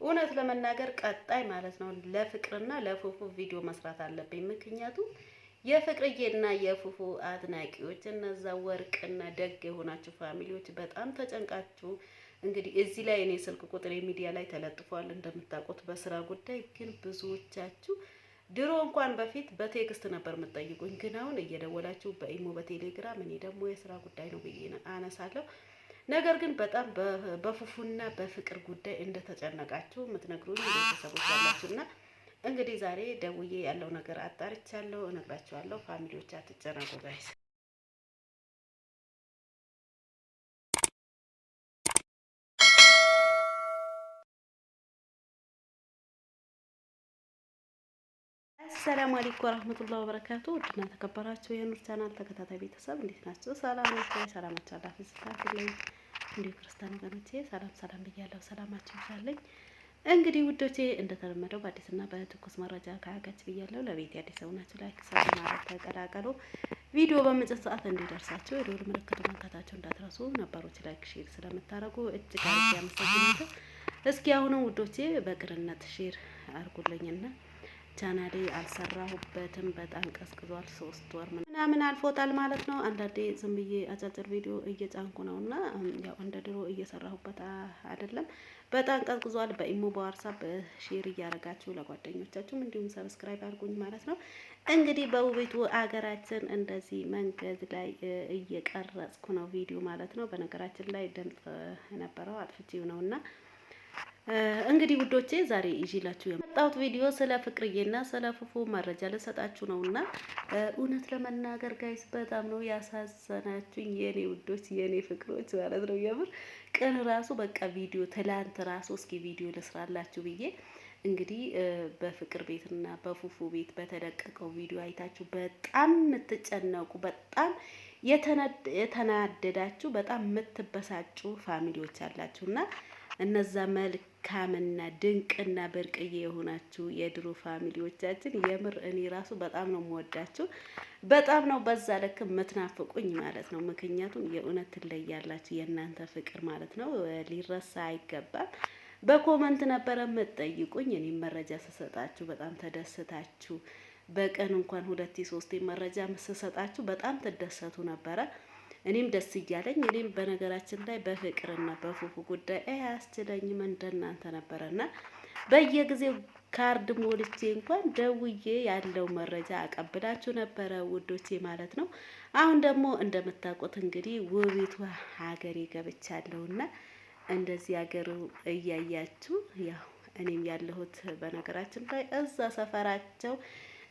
እውነት ለመናገር ቀጣይ ማለት ነው ለፍቅርና ለፉፉ ቪዲዮ መስራት አለብኝ። ምክንያቱም የፍቅርዬና የፉፉ አድናቂዎች እነዛ ወርቅና ደግ የሆናችሁ ፋሚሊዎች በጣም ተጨንቃችሁ እንግዲህ እዚህ ላይ እኔ ስልክ ቁጥር ሚዲያ ላይ ተለጥፏል እንደምታውቁት። በስራ ጉዳይ ግን ብዙዎቻችሁ ድሮ እንኳን በፊት በቴክስት ነበር የምትጠይቁኝ፣ ግን አሁን እየደወላችሁ በኢሞ በቴሌግራም እኔ ደግሞ የስራ ጉዳይ ነው ብዬ አነሳለሁ። ነገር ግን በጣም በፉፉና በፍቅር ጉዳይ እንደተጨነቃችሁ የምትነግሩኝ ቤተሰቦች አላችሁና እንግዲህ ዛሬ ደውዬ ያለው ነገር አጣርቻለሁ፣ እነግራችኋለሁ። ፋሚሊዎች አትጨነቁ ጋይስ። አሰላሙ አለይኩም ወራህመቱላሂ ወበረካቱ። ውድና ተከበራችሁ የኑር ቻናል ተከታታይ ቤተሰብ እንዴት ናችሁ? ሰላም ናችሁ? ሰላማችሁ አላህ ይስጥልኝ። እንዲሁ ክርስቲያን ወገኖቼ ሰላም ሰላም ብያለሁ። ሰላማችሁ ይብዛልኝ። እንግዲህ ውዶቼ እንደተለመደው በአዲስና በትኩስ መረጃ ካገች ብያለሁ። ለቤት አዲስ ናችሁ ላይክ ሰብስክራይብ ተቀላቀሉ። ቪዲዮ በመጨረሻ ሰዓት እንዲደርሳችሁ የደወል ምልክቱን መንካታችሁ እንዳትረሱ። ነባሮች ላይክ ሼር ስለምታደርጉ እጅግ አድርጌ አመሰግናለሁ። እስኪ አሁንም ውዶቼ በቅንነት ሼር አድርጉልኝና ቻናሌ አልሰራሁበትም፣ በጣም ቀዝቅዟል። 3 ወር ምናምን አልፎታል ማለት ነው። አንዳንዴ ዝም ብዬ አጫጭር ቪዲዮ እየጫንኩ ነውና ያው እንደ ድሮ እየሰራሁበት አይደለም። በጣም ቀዝቅዟል። በኢሞ በዋትስአፕ ሼር እያደረጋችሁ ለጓደኞቻችሁም እንዲሁም ሰብስክራይብ አድርጉኝ ማለት ነው። እንግዲህ በውቤቱ አገራችን እንደዚህ መንገድ ላይ እየቀረጽኩ ነው ቪዲዮ ማለት ነው። በነገራችን ላይ ድምጽ ነበረው አጥፍቼው ነውና እንግዲህ ውዶቼ ዛሬ ይዤላችሁ የመጣሁት ቪዲዮ ስለ ፍቅርዬና ስለ ፉፉ መረጃ ልሰጣችሁ ነውና እውነት ለመናገር ጋይስ በጣም ነው ያሳዘናችሁኝ የኔ ውዶች፣ የኔ ፍቅሮች ማለት ነው። የምር ቀን ራሱ በቃ ቪዲዮ ትላንት ራሱ እስኪ ቪዲዮ ልስራላችሁ ብዬ እንግዲህ በፍቅር ቤትና በፉፉ ቤት በተለቀቀው ቪዲዮ አይታችሁ በጣም የምትጨነቁ በጣም የተናደዳችሁ በጣም የምትበሳጩ ፋሚሊዎች አላችሁና እነዛ መልካምና ድንቅና ብርቅዬ የሆናችሁ የድሮ ፋሚሊዎቻችን የምር እኔ ራሱ በጣም ነው የምወዳችሁ። በጣም ነው በዛ ልክ የምትናፍቁኝ ማለት ነው። ምክንያቱም የእውነት ትለያላችሁ። የእናንተ ፍቅር ማለት ነው ሊረሳ አይገባም። በኮመንት ነበረ የምትጠይቁኝ፣ እኔም መረጃ ስሰጣችሁ በጣም ተደስታችሁ፣ በቀን እንኳን 2 3 መረጃ ስሰጣችሁ በጣም ትደሰቱ ነበረ። እኔም ደስ እያለኝ እኔም በነገራችን ላይ በፍቅርና በፉፉ ጉዳይ አያስችለኝም እንደናንተ ነበረና በየጊዜው ካርድ ሞልቼ እንኳን ደውዬ ያለው መረጃ አቀብላችሁ ነበረ ውዶቼ ማለት ነው። አሁን ደግሞ እንደምታውቁት እንግዲህ ውቢቷ ሀገሬ ገብቻለሁና እንደዚህ ሀገሩ እያያችሁ ያው እኔም ያለሁት በነገራችን ላይ እዛ ሰፈራቸው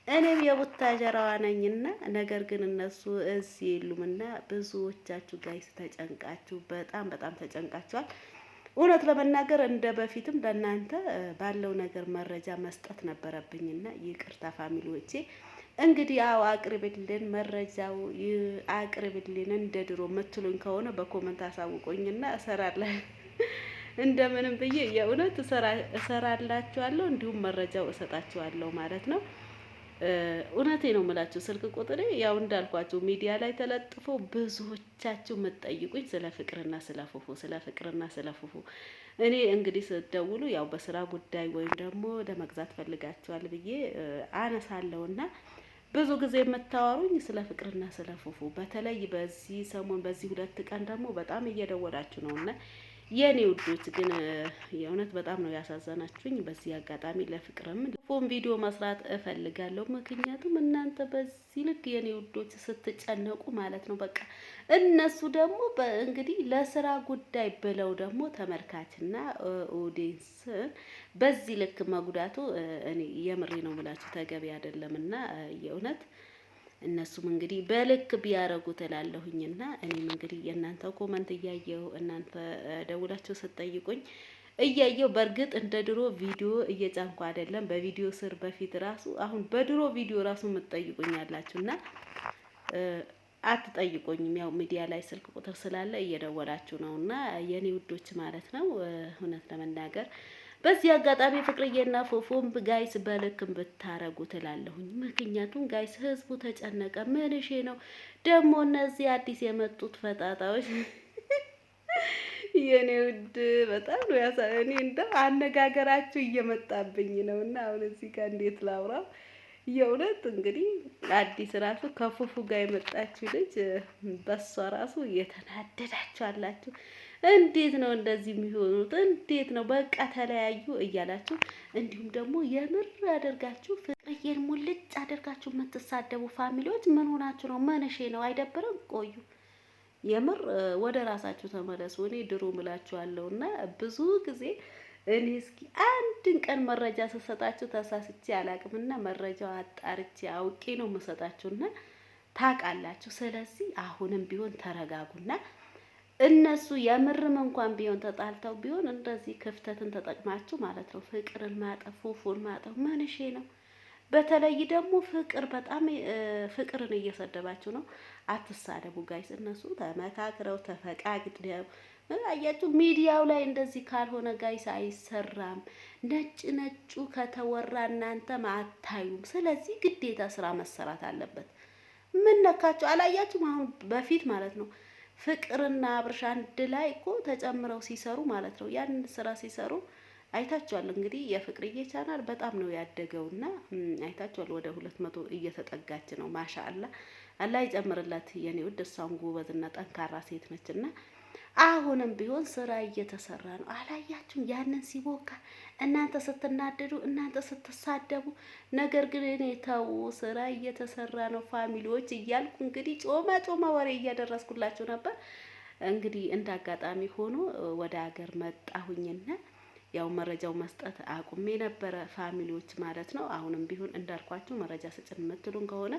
እኔም የቡታጀራዋ ነኝና ነገር ግን እነሱ እዚህ የሉምና ብዙዎቻችሁ ጋይስ ተጨንቃችሁ በጣም ተጨንቃችኋል። እውነት ለመናገር እንደ በፊትም ለእናንተ ባለው ነገር መረጃ መስጠት ነበረብኝና ይቅርታ ፋሚሊዎቼ። እንግዲህ አዎ አቅርብልን፣ መረጃው አቅርብልን እንደ ድሮ የምትሉኝ ከሆነ በኮመንት አሳውቆኝና እሰራለሁ እንደምንም ብዬ የእውነት እሰራላችኋለሁ፣ እንዲሁም መረጃው እሰጣችኋለሁ ማለት ነው። እውነቴ ነው የምላችሁ። ስልክ ቁጥሬ ያው እንዳልኳችሁ ሚዲያ ላይ ተለጥፎ ብዙዎቻችሁ የምትጠይቁኝ ስለ ፍቅርና ስለ ፉፉ ስለ ፉፉ እኔ እንግዲህ ስትደውሉ ያው በስራ ጉዳይ ወይም ደግሞ ለመግዛት ፈልጋችኋል ብዬ አነሳለሁና ብዙ ጊዜ የምታወሩኝ ስለ ፍቅርና ስለ ፉፉ፣ በተለይ በዚህ ሰሞን በዚህ 2 ቀን ደግሞ በጣም እየደወላችሁ ነውና የኔ ውዶች ግን የእውነት በጣም ነው ያሳዘናችሁኝ። በዚህ አጋጣሚ ለፍቅርም ፎን ቪዲዮ መስራት እፈልጋለሁ። ምክንያቱም እናንተ በዚህ ልክ የኔ ውዶች ስትጨነቁ ማለት ነው በቃ እነሱ ደግሞ እንግዲህ ለስራ ጉዳይ ብለው ደግሞ ተመልካችና ኦዲየንስ በዚህ ልክ መጉዳቱ እኔ የምሬ ነው ብላችሁ ተገቢ አይደለምና የእውነት እነሱም እንግዲህ በልክ ቢያረጉ ትላለሁኝና እኔም እንግዲህ የእናንተ ኮመንት እያየሁ እናንተ ደውላችሁ ስትጠይቁኝ እያየሁ በእርግጥ እንደ ድሮ ቪዲዮ እየጫንኩ አይደለም። በቪዲዮ ስር በፊት ራሱ አሁን በድሮ ቪዲዮ ራሱ የምትጠይቁኝ አላችሁና አትጠይቁኝም። ያው ሚዲያ ላይ ስልክ ቁጥር ስላለ እየደወላችሁ ነውና የኔ ውዶች ማለት ነው። እውነት ለመናገር በዚህ አጋጣሚ ፍቅርዬና ፉፉም ጋይስ በልክም ብታረጉ ትላለሁኝ። ምክንያቱም ጋይስ ህዝቡ ተጨነቀ። ምንሽ ነው ደግሞ እነዚህ አዲስ የመጡት ፈጣጣዎች የኔ ውድ በጣም ነው እኔ እንደው አነጋገራችሁ እየመጣብኝ ነው እና አሁን እዚህ ጋር እንዴት ላውራው? የእውነት እንግዲህ አዲስ ራሱ ከፉፉ ጋር የመጣችው ልጅ በሷ ራሱ እየተናደዳችሁ አላችሁ። እንዴት ነው እንደዚህ የሚሆኑት? እንዴት ነው በቃ ተለያዩ እያላችሁ እንዲሁም ደግሞ የምር አደርጋችሁ ፍቅርዬን ሙልጭ አደርጋችሁ የምትሳደቡ ፋሚሊዎች ምን ሆናችሁ ነው? መነሼ ነው አይደብርም? ቆዩ የምር ወደ ራሳችሁ ተመለሱ። እኔ ድሮ ምላችኋለሁ እና ብዙ ጊዜ እኔ እስኪ አንድን ቀን መረጃ ስሰጣችሁ ተሳስቼ አላቅምና መረጃው አጣርቼ አውቄ ነው የምሰጣችሁና ታውቃላችሁ። ስለዚህ አሁንም ቢሆን ተረጋጉና እነሱ የምርም እንኳን ቢሆን ተጣልተው ቢሆን እንደዚህ ክፍተትን ተጠቅማችሁ ማለት ነው ፍቅርን ማጠፍ ፉፉን ማጠፍ መንሼ ነው። በተለይ ደግሞ ፍቅር በጣም ፍቅርን እየሰደባችሁ ነው። አትሳደቡ ጋይስ። እነሱ ተመካክረው ተፈቃቅደው አያችሁ። ሚዲያው ላይ እንደዚህ ካልሆነ ጋይስ አይሰራም። ነጭ ነጩ ከተወራ እናንተም አታዩም። ስለዚህ ግዴታ ስራ መሰራት አለበት። ምን ነካችሁ? አላያችሁም? አሁን በፊት ማለት ነው ፍቅርና አብርሽ አንድ ላይ እኮ ተጨምረው ሲሰሩ ማለት ነው ያን ስራ ሲሰሩ አይታችኋል። እንግዲህ የፍቅርዬ ቻናል በጣም ነው ያደገውና አይታችኋል። ወደ 200 እየተጠጋች ነው። ማሻአላ አላህ ይጨምርላት የኔ ውድ። እሷም ጎበዝና ጠንካራ ሴት ነችና አሁንም ቢሆን ስራ እየተሰራ ነው። አላያችሁም? ያንን ሲቦካ እናንተ ስትናደዱ፣ እናንተ ስትሳደቡ፣ ነገር ግን እኔ ተው ስራ እየተሰራ ነው ፋሚሊዎች እያልኩ እንግዲህ ጮማ ወሬ እያደረስኩላችሁ ነበር። እንግዲህ እንዳጋጣሚ ሆኖ ወደ ሀገር መጣሁኝና ያው መረጃው መስጠት አቁሜ ነበረ ፋሚሊዎች ማለት ነው። አሁንም ቢሆን እንዳልኳችሁ መረጃ ስጭን የምትሉን ከሆነ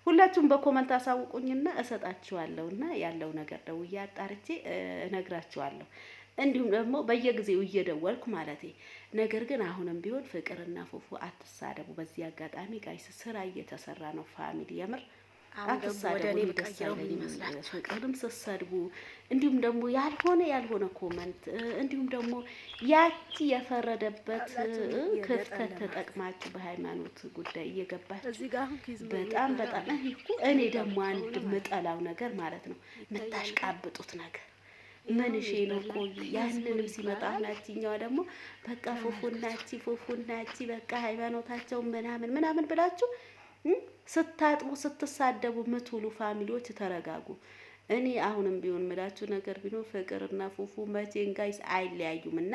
ሁላችሁም በኮመንት አሳውቁኝና እሰጣችኋለሁና ያለው ነገር ደውዬ አጣርቼ እነግራችኋለሁ። እንዲሁም ደግሞ በየጊዜው እየደወልኩ ማለቴ። ነገር ግን አሁንም ቢሆን ፍቅርና ፉፉ አትሳደቡ። በዚህ አጋጣሚ ጋይስ ስራ እየተሰራ ነው ፋሚሊ የምር አትሳደቡ። ፍቅርንም ስትሰድቡ እንዲሁም ደግሞ ያልሆነ ኮመንት እንዲሁም ደግሞ ያቺ የፈረደበት ክፍተት ተጠቅማችሁ በሃይማኖት ጉዳይ እየገባችሁ በጣም እኔ ደግሞ አንድ የምጠላው ነገር ማለት ነው የምታሽቃብጡት ነገር መንሼ ነው። ቆይ ያንንም ሲመጣ ናችኛዋ ደግሞ በቃ ፉፉናቺ በቃ ሃይማኖታቸው ምናምን ብላችሁ ስታጥቡ ስትሳደቡ ምትውሉ ፋሚሊዎች ተረጋጉ። እኔ አሁንም ቢሆን ምላችሁ ነገር ቢኖር ፍቅርና ፉፉ መቼም ጋይስ አይለያዩም እና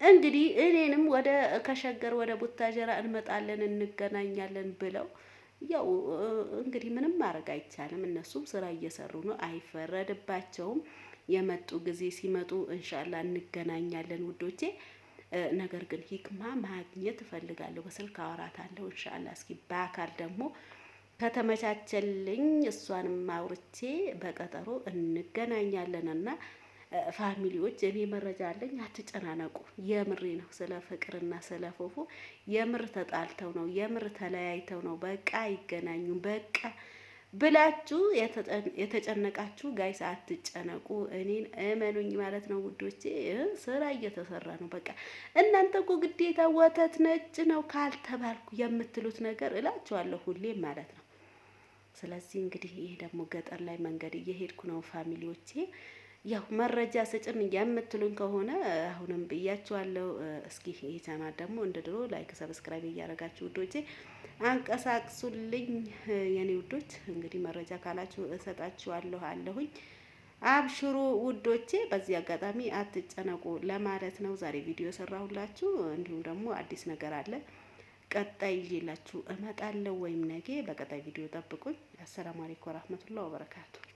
እንግዲህ እኔንም ወደ ከሸገር ወደ ቡታጀራ እንመጣለን እንገናኛለን ብለው ያው እንግዲህ ምንም ማድረግ አይቻልም። እነሱም ስራ እየሰሩ ነው፣ አይፈረድባቸውም። የመጡ ጊዜ ሲመጡ ኢንሻአላህ እንገናኛለን ውዶቼ። ነገር ግን ሂክማ ማግኘት እፈልጋለሁ። በስልክ አወራታለሁ ኢንሻአላህ። እስኪ በአካል ደግሞ ከተመቻቸልኝ እሷንም አውርቼ በቀጠሮ እንገናኛለንና ፋሚሊዎች እኔ መረጃ አለኝ፣ አትጨናነቁ። የምሬ ነው። ስለ ፍቅርና ስለ ፉፉ የምር ተጣልተው ነው፣ የምር ተለያይተው ነው። በቃ አይገናኙም በቃ ብላችሁ የተጨነቃችሁ ጋይስ አትጨነቁ። እኔን እመኑኝ ማለት ነው ውዶቼ። ስራ እየተሰራ ነው። በቃ እናንተ እኮ ግዴታ ወተት ነጭ ነው ካልተባልኩ የምትሉት ነገር እላችኋለሁ ሁሌም ማለት ነው። ስለዚህ እንግዲህ ይሄ ደግሞ ገጠር ላይ መንገድ እየሄድኩ ነው ፋሚሊዎቼ። ያው መረጃ ስጭን የምትሉን ከሆነ አሁንም ብያችኋለሁ። እስኪ ይሄ ቻናል ደግሞ እንደ ድሮ ላይክ ሰብስክራይብ እያደረጋችሁ ውዶቼ አንቀሳቅሱልኝ የኔ ውዶች። እንግዲህ መረጃ ካላችሁ እሰጣችኋለሁ አለሁኝ። አብሽሩ ውዶቼ። በዚህ አጋጣሚ አትጨነቁ ለማለት ነው ዛሬ ቪዲዮ የሰራሁላችሁ። እንዲሁም ደግሞ አዲስ ነገር አለ ቀጣይ ይዤላችሁ እመጣለሁ፣ ወይም ነገ በቀጣይ ቪዲዮ ጠብቁኝ። አሰላሙ አለይኩም ወራህመቱላሂ ወበረካቱ።